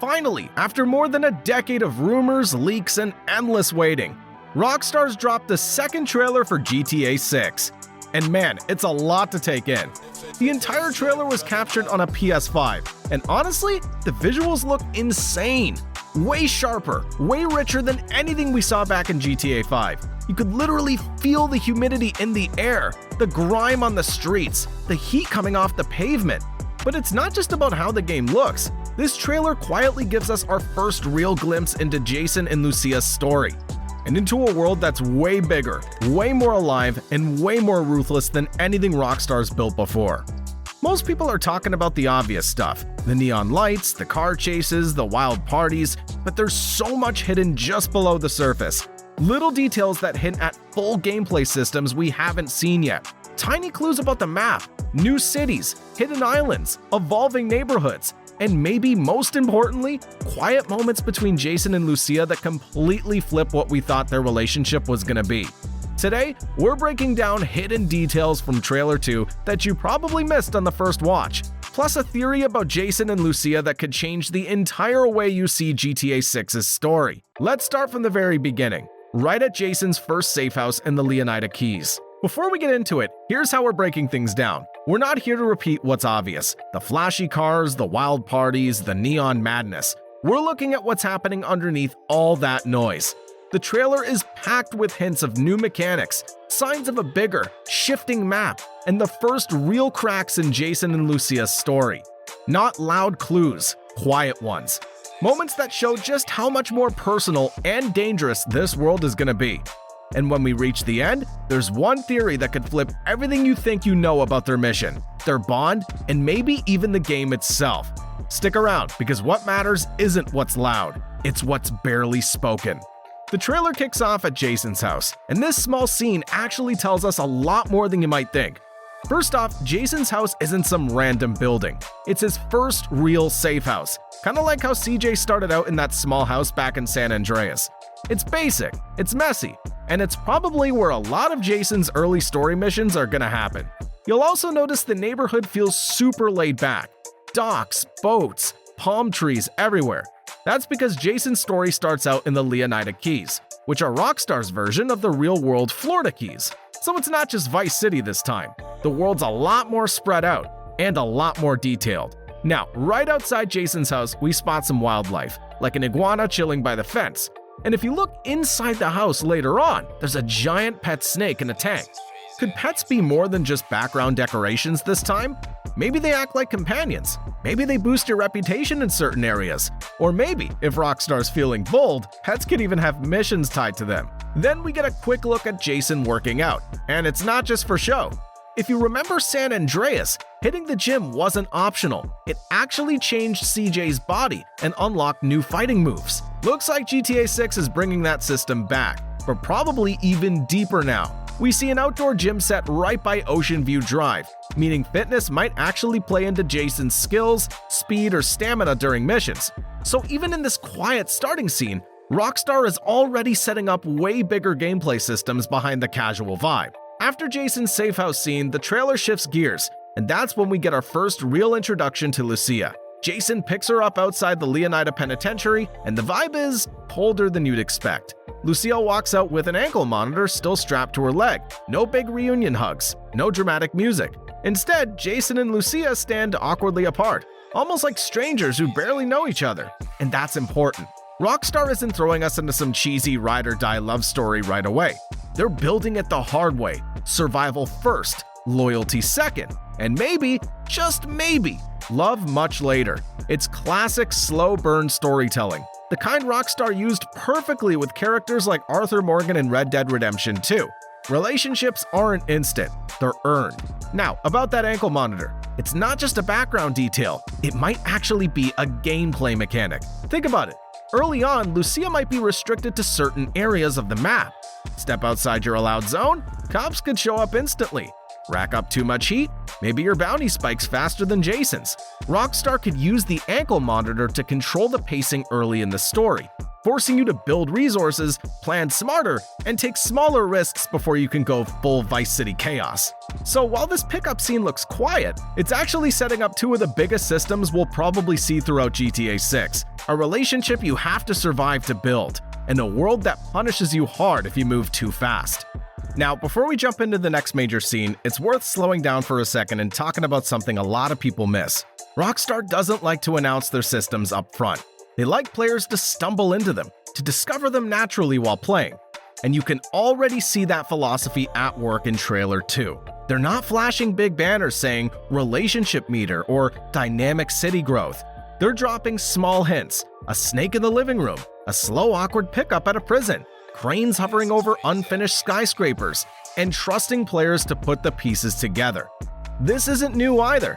Finally, after more than a decade of rumors, leaks, and endless waiting, Rockstar's dropped the second trailer for GTA 6. And man, it's a lot to take in. The entire trailer was captured on a PS5, and honestly, the visuals look insane. Way sharper, way richer than anything we saw back in GTA 5. You could literally feel the humidity in the air, the grime on the streets, the heat coming off the pavement. But it's not just about how the game looks. This trailer quietly gives us our first real glimpse into Jason and Lucia's story, and into a world that's way bigger, way more alive, and way more ruthless than anything Rockstar's built before. Most people are talking about the obvious stuff, the neon lights, the car chases, the wild parties, but there's so much hidden just below the surface. Little details that hint at full gameplay systems we haven't seen yet. Tiny clues about the map, new cities, hidden islands, evolving neighborhoods, and maybe most importantly, quiet moments between Jason and Lucia that completely flip what we thought their relationship was gonna be. Today, we're breaking down hidden details from Trailer 2 that you probably missed on the first watch, plus a theory about Jason and Lucia that could change the entire way you see GTA 6's story. Let's start from the very beginning, right at Jason's first safe house in the Leonida Keys. Before we get into it, here's how we're breaking things down. We're not here to repeat what's obvious, the flashy cars, the wild parties, the neon madness. We're looking at what's happening underneath all that noise. The trailer is packed with hints of new mechanics, signs of a bigger, shifting map, and the first real cracks in Jason and Lucia's story. Not loud clues, quiet ones. Moments that show just how much more personal and dangerous this world is gonna be. And when we reach the end, there's one theory that could flip everything you think you know about their mission, their bond, and maybe even the game itself. Stick around, because what matters isn't what's loud, it's what's barely spoken. The trailer kicks off at Jason's house, and this small scene actually tells us a lot more than you might think. First off, Jason's house isn't some random building. It's his first real safe house, kinda like how CJ started out in that small house back in San Andreas. It's basic, it's messy, and it's probably where a lot of Jason's early story missions are gonna happen. You'll also notice the neighborhood feels super laid back. Docks, boats, palm trees everywhere. That's because Jason's story starts out in the Leonida Keys, which are Rockstar's version of the real-world Florida Keys. So it's not just Vice City this time. The world's a lot more spread out, and a lot more detailed. Now, right outside Jason's house, we spot some wildlife, like an iguana chilling by the fence. And if you look inside the house later on, there's a giant pet snake in a tank. Could pets be more than just background decorations this time? Maybe they act like companions. Maybe they boost your reputation in certain areas. Or maybe, if Rockstar's feeling bold, pets could even have missions tied to them. Then we get a quick look at Jason working out, and it's not just for show. If you remember San Andreas, hitting the gym wasn't optional. It actually changed CJ's body and unlocked new fighting moves. Looks like GTA 6 is bringing that system back, but probably even deeper now. We see an outdoor gym set right by Ocean View Drive, meaning fitness might actually play into Jason's skills, speed, or stamina during missions. So even in this quiet starting scene, Rockstar is already setting up way bigger gameplay systems behind the casual vibe. After Jason's safe house scene, the trailer shifts gears, and that's when we get our first real introduction to Lucia. Jason picks her up outside the Leonida Penitentiary, and the vibe is colder than you'd expect. Lucia walks out with an ankle monitor still strapped to her leg. No big reunion hugs, no dramatic music. Instead, Jason and Lucia stand awkwardly apart, almost like strangers who barely know each other. And that's important. Rockstar isn't throwing us into some cheesy ride-or-die love story right away. They're building it the hard way, survival first, loyalty second, and maybe, just maybe, love much later. It's classic slow burn storytelling, the kind Rockstar used perfectly with characters like Arthur Morgan in Red Dead Redemption 2. Relationships aren't instant, they're earned. Now, about that ankle monitor. It's not just a background detail, it might actually be a gameplay mechanic. Think about it. Early on, Lucia might be restricted to certain areas of the map. Step outside your allowed zone, cops could show up instantly. Rack up too much heat, maybe your bounty spikes faster than Jason's. Rockstar could use the ankle monitor to control the pacing early in the story, forcing you to build resources, plan smarter, and take smaller risks before you can go full Vice City chaos. So while this pickup scene looks quiet, it's actually setting up two of the biggest systems we'll probably see throughout GTA 6. a relationship you have to survive to build, and a world that punishes you hard if you move too fast. Now, before we jump into the next major scene, it's worth slowing down for a second and talking about something a lot of people miss. Rockstar doesn't like to announce their systems up front. They like players to stumble into them, to discover them naturally while playing. And you can already see that philosophy at work in Trailer 2. They're not flashing big banners saying relationship meter or dynamic city growth. They're dropping small hints, a snake in the living room, a slow awkward pickup at a prison, cranes hovering over unfinished skyscrapers, and trusting players to put the pieces together. This isn't new either.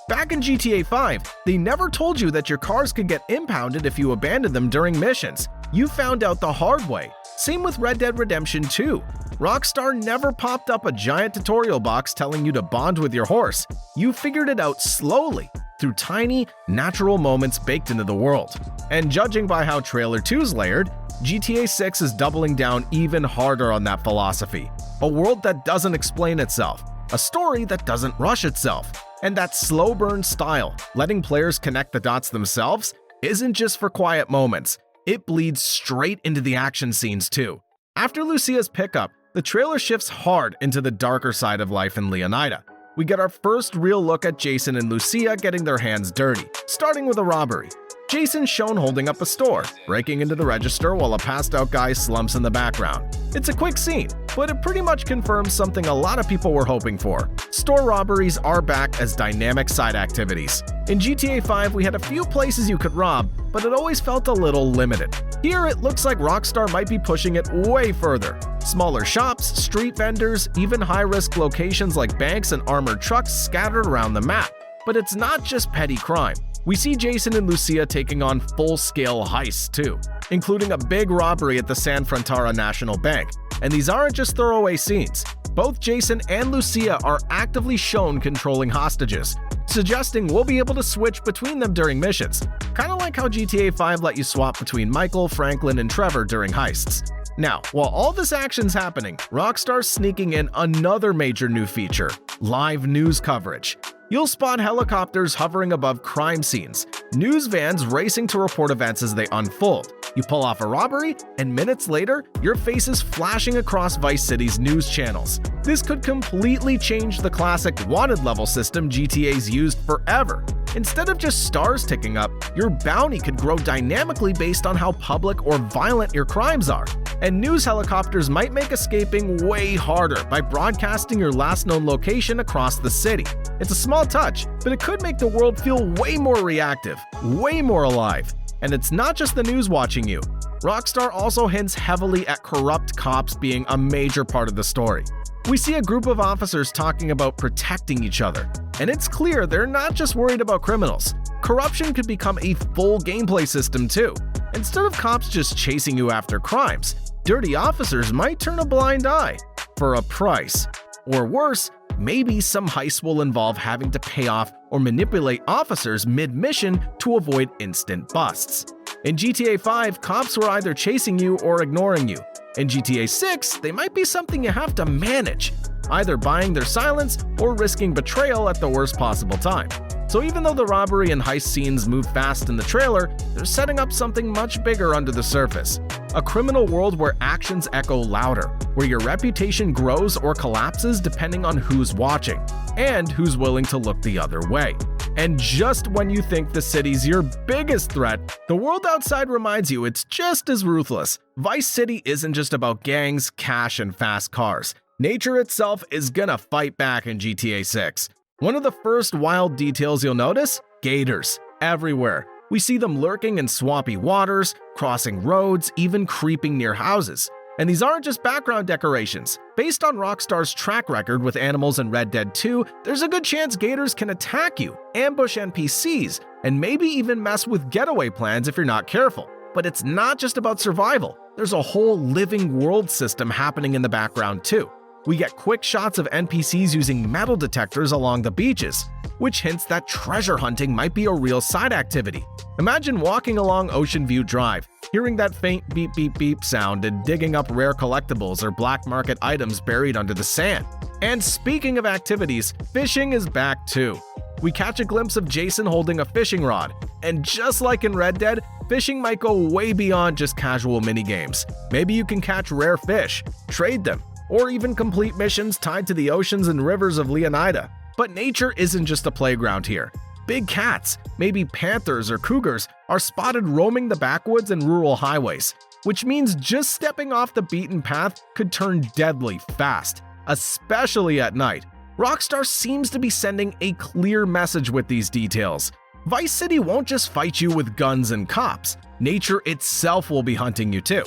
Back in GTA 5, they never told you that your cars could get impounded if you abandoned them during missions. You found out the hard way. Same with Red Dead Redemption 2. Rockstar never popped up a giant tutorial box telling you to bond with your horse. You figured it out slowly, through tiny, natural moments baked into the world. And judging by how Trailer 2's layered, GTA 6 is doubling down even harder on that philosophy. A world that doesn't explain itself, a story that doesn't rush itself, and that slow burn style, letting players connect the dots themselves, isn't just for quiet moments. It bleeds straight into the action scenes too. After Lucia's pickup, the trailer shifts hard into the darker side of life in Leonida. We get our first real look at Jason and Lucia getting their hands dirty, starting with a robbery. Jason's shown holding up a store, breaking into the register while a passed-out guy slumps in the background. It's a quick scene, but it pretty much confirms something a lot of people were hoping for. Store robberies are back as dynamic side activities. In GTA 5, we had a few places you could rob, but it always felt a little limited. Here, it looks like Rockstar might be pushing it way further. Smaller shops, street vendors, even high-risk locations like banks and armored trucks scattered around the map. But it's not just petty crime. We see Jason and Lucia taking on full-scale heists too, including a big robbery at the San Frontera National Bank. And these aren't just throwaway scenes. Both Jason and Lucia are actively shown controlling hostages, suggesting we'll be able to switch between them during missions, kind of like how GTA 5 let you swap between Michael, Franklin, and Trevor during heists. Now, while all this action's happening, Rockstar's sneaking in another major new feature: live news coverage. You'll spot helicopters hovering above crime scenes, news vans racing to report events as they unfold. You pull off a robbery, and minutes later, your face is flashing across Vice City's news channels. This could completely change the classic wanted level system GTA's used forever. Instead of just stars ticking up, your bounty could grow dynamically based on how public or violent your crimes are. And news helicopters might make escaping way harder by broadcasting your last known location across the city. It's a small touch, but it could make the world feel way more reactive, way more alive. And it's not just the news watching you. Rockstar also hints heavily at corrupt cops being a major part of the story. We see a group of officers talking about protecting each other, and it's clear they're not just worried about criminals. Corruption could become a full gameplay system too. Instead of cops just chasing you after crimes, dirty officers might turn a blind eye for a price. Or worse, maybe some heists will involve having to pay off or manipulate officers mid-mission to avoid instant busts. In GTA 5, cops were either chasing you or ignoring you. In GTA 6, they might be something you have to manage, either buying their silence or risking betrayal at the worst possible time. So even though the robbery and heist scenes move fast in the trailer, they're setting up something much bigger under the surface. A criminal world where actions echo louder, where your reputation grows or collapses depending on who's watching, and who's willing to look the other way. And just when you think the city's your biggest threat, the world outside reminds you it's just as ruthless. Vice City isn't just about gangs, cash, and fast cars. Nature itself is gonna fight back in GTA 6. One of the first wild details you'll notice? Gators. Everywhere. We see them lurking in swampy waters, crossing roads, even creeping near houses. And these aren't just background decorations. Based on Rockstar's track record with animals in Red Dead 2, there's a good chance gators can attack you, ambush NPCs, and maybe even mess with getaway plans if you're not careful. But it's not just about survival. There's a whole living world system happening in the background too. We get quick shots of NPCs using metal detectors along the beaches, which hints that treasure hunting might be a real side activity. Imagine walking along Ocean View Drive, hearing that faint beep beep beep sound and digging up rare collectibles or black market items buried under the sand. And speaking of activities, fishing is back too. we catch a glimpse of Jason holding a fishing rod. And just like in Red Dead, fishing might go way beyond just casual minigames. Maybe you can catch rare fish, trade them, or even complete missions tied to the oceans and rivers of Leonida. But nature isn't just a playground here. Big cats, maybe panthers or cougars, are spotted roaming the backwoods and rural highways, which means just stepping off the beaten path could turn deadly fast, especially at night. Rockstar seems to be sending a clear message with these details. Vice City won't just fight you with guns and cops. Nature itself will be hunting you too.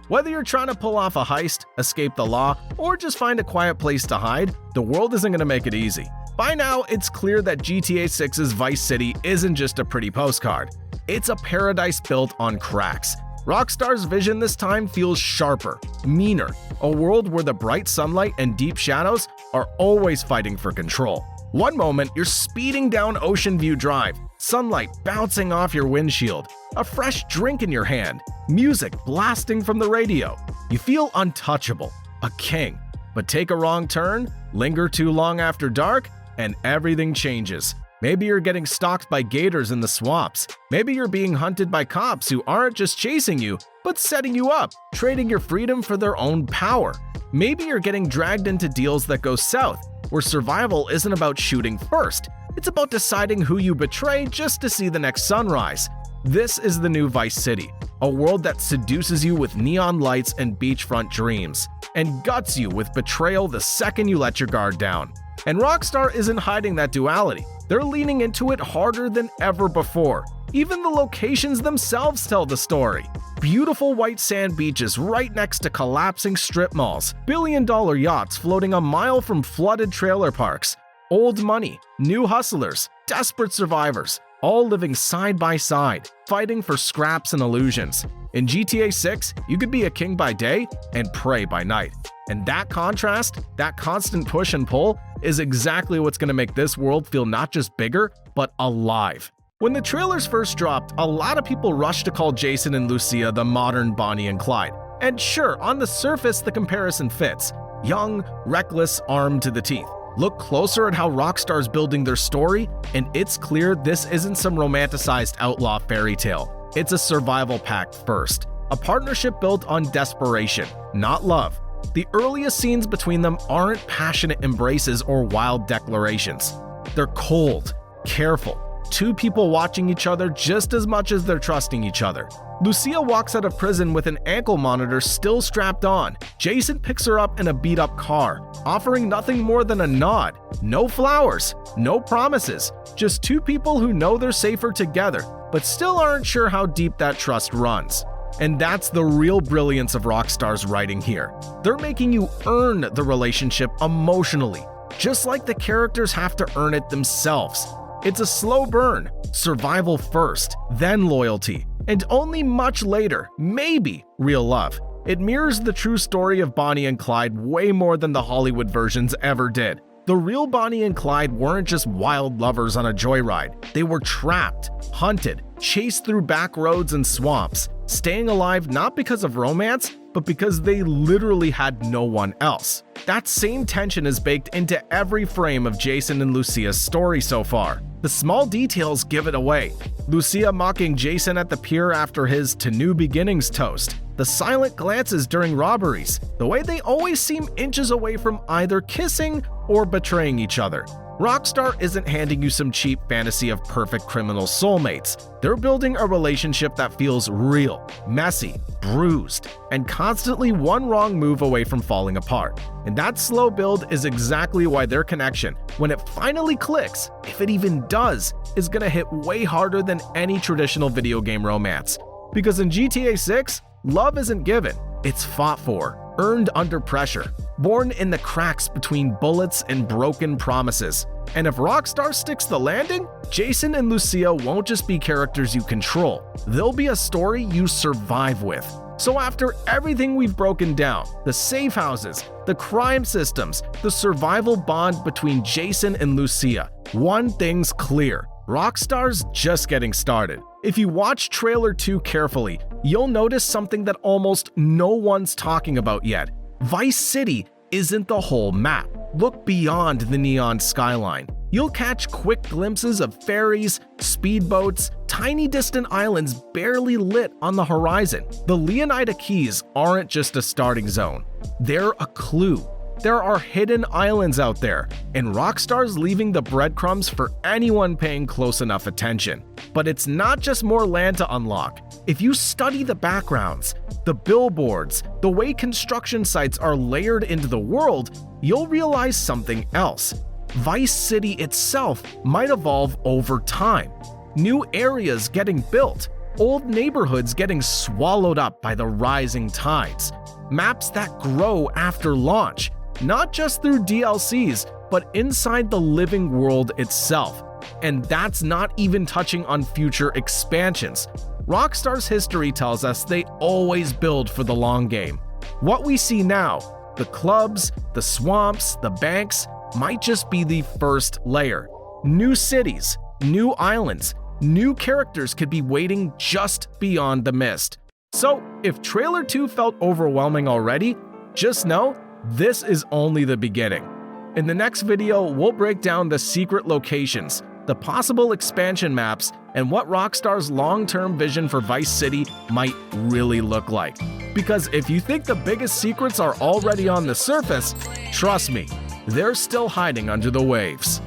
Whether you're trying to pull off a heist, escape the law, or just find a quiet place to hide, the world isn't going to make it easy. By now, it's clear that GTA 6's Vice City isn't just a pretty postcard. It's a paradise built on cracks. Rockstar's vision this time feels sharper, meaner, a world where the bright sunlight and deep shadows are always fighting for control. One moment, you're speeding down Ocean View Drive, sunlight bouncing off your windshield, a fresh drink in your hand, music blasting from the radio. You feel untouchable, a king. But take a wrong turn, linger too long after dark, and everything changes. Maybe you're getting stalked by gators in the swamps. Maybe you're being hunted by cops who aren't just chasing you, but setting you up, trading your freedom for their own power. Maybe you're getting dragged into deals that go south, where survival isn't about shooting first. It's about deciding who you betray just to see the next sunrise. This is the new Vice City, a world that seduces you with neon lights and beachfront dreams, and guts you with betrayal the second you let your guard down. And Rockstar isn't hiding that duality. They're leaning into it harder than ever before. Even the locations themselves tell the story. Beautiful white sand beaches right next to collapsing strip malls, billion-dollar yachts floating a mile from flooded trailer parks, old money, new hustlers, desperate survivors, all living side by side, fighting for scraps and illusions. In GTA 6, you could be a king by day and prey by night. And that contrast, that constant push and pull, is exactly what's going to make this world feel not just bigger, but alive. When the trailers first dropped, a lot of people rushed to call Jason and Lucia the modern Bonnie and Clyde. And sure, on the surface, the comparison fits. Young, reckless, armed to the teeth. Look closer at how Rockstar's building their story, and it's clear this isn't some romanticized outlaw fairy tale. It's a survival pact first. A partnership built on desperation, not love. The earliest scenes between them aren't passionate embraces or wild declarations. They're cold, careful, two people watching each other just as much as they're trusting each other. Lucia walks out of prison with an ankle monitor still strapped on. Jason picks her up in a beat-up car, offering nothing more than a nod. No flowers, no promises, just two people who know they're safer together, but still aren't sure how deep that trust runs. And that's the real brilliance of Rockstar's writing here. They're making you earn the relationship emotionally, just like the characters have to earn it themselves. It's a slow burn, survival first, then loyalty, and only much later, maybe, real love. It mirrors the true story of Bonnie and Clyde way more than the Hollywood versions ever did. The real Bonnie and Clyde weren't just wild lovers on a joyride. They were trapped, hunted, chased through back roads and swamps, staying alive not because of romance, but because they literally had no one else. That same tension is baked into every frame of Jason and Lucia's story so far. The small details give it away. Lucia mocking Jason at the pier after his "to new beginnings" toast. The silent glances during robberies. The way they always seem inches away from either kissing or betraying each other. Rockstar isn't handing you some cheap fantasy of perfect criminal soulmates. They're building a relationship that feels real, messy, bruised, and constantly one wrong move away from falling apart. And that slow build is exactly why their connection, when it finally clicks, if it even does, is gonna hit way harder than any traditional video game romance. Because in GTA 6, love isn't given, it's fought for, earned under pressure, born in the cracks between bullets and broken promises. And if Rockstar sticks the landing, Jason and Lucia won't just be characters you control, they'll be a story you survive with. So after everything we've broken down, the safe houses, the crime systems, the survival bond between Jason and Lucia, one thing's clear: Rockstar's just getting started. If you watch Trailer 2 carefully, you'll notice something that almost no one's talking about yet. Vice City isn't the whole map. Look beyond the neon skyline. You'll catch quick glimpses of ferries, speedboats, tiny distant islands barely lit on the horizon. The Leonida Keys aren't just a starting zone, they're a clue. There are hidden islands out there, and Rockstar's leaving the breadcrumbs for anyone paying close enough attention. But it's not just more land to unlock. If you study the backgrounds, the billboards, the way construction sites are layered into the world, you'll realize something else. Vice City itself might evolve over time. New areas getting built, old neighborhoods getting swallowed up by the rising tides, maps that grow after launch, not just through DLCs, but inside the living world itself. And that's not even touching on future expansions. Rockstar's history tells us they always build for the long game. What we see now, the clubs, the swamps, the banks, might just be the first layer. New cities, new islands, new characters could be waiting just beyond the mist. So, if Trailer 2 felt overwhelming already, just know this is only the beginning. In the next video, we'll break down the secret locations, the possible expansion maps, and what Rockstar's long-term vision for Vice City might really look like. Because if you think the biggest secrets are already on the surface, trust me, they're still hiding under the waves.